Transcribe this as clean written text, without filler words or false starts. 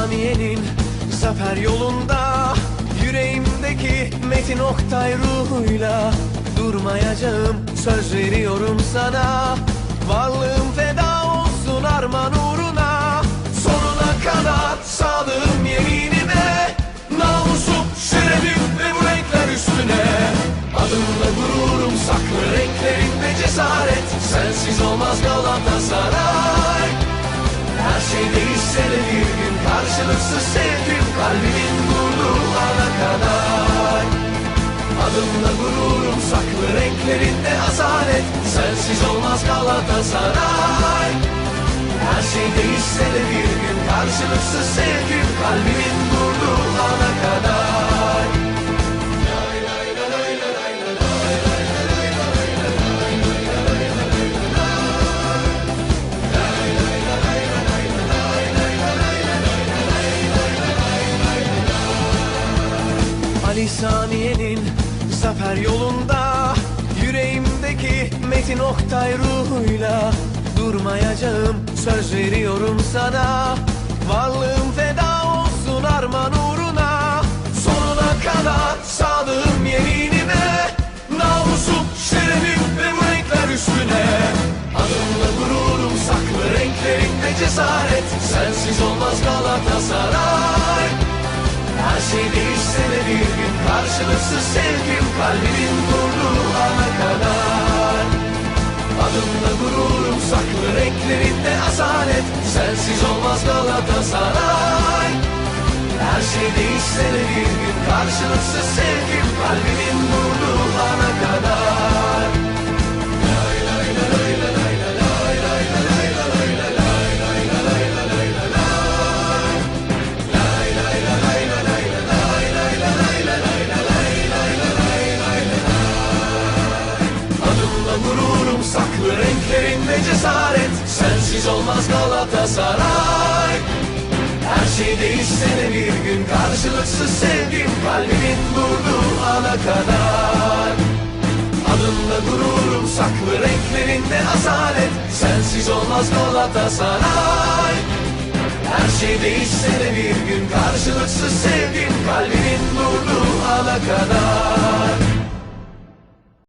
saniyenin zafer yolunda, yüreğimdeki Metin Oktay ruhuyla durmayacağım, söz veriyorum sana. Varlığım feda olsun arman uğruna, sonuna kadar sadığım yeminime. Namusum, şerefim ve bu renkler üstüne, adımla gururum saklı renklerinde cesaret. Sensiz olmaz Galatasaray. Her şey değişse de bir gün karşılıksız sevgim, kalbimin vurduğu ana kadar. Adımla gururum saklı renklerinde asalet. Sensiz olmaz Galatasaray. Her şey değişse de bir gün karşılıksız sevgim, kalbimin vurduğu ana kadar. Ali Saniye'nin zafer yolunda, yüreğimdeki Metin Oktay ruhuyla durmayacağım, söz veriyorum sana. Varlığım feda olsun arman uğruna, sonuna kadar sadığım yeminime. Namusum, şerefim ve bu renkler üstüne, adımla gururum saklı renklerinde cesaret. Sensiz olmaz Galatasaray. Her şey değişse de bir gün karşılıksız sevgim, kalbimin vurduğu ana kadar. Adımla gururum saklı renklerinde asalet. Sensiz olmaz Galatasaray. Her şey değişse de bir gün karşılıksız sevgim, kalbimin vurduğu ana kadar. Gururum saklı renklerinde cesaret. Sensiz olmaz Galatasaray. Her şey değişse de bir gün karşılıksız sevgim, kalbimin vurduğu ana kadar. Adımla gururum saklı renklerinde asalet. Sensiz olmaz Galatasaray. Her şey değişse de bir gün karşılıksız sevgim, kalbimin vurduğu ana kadar.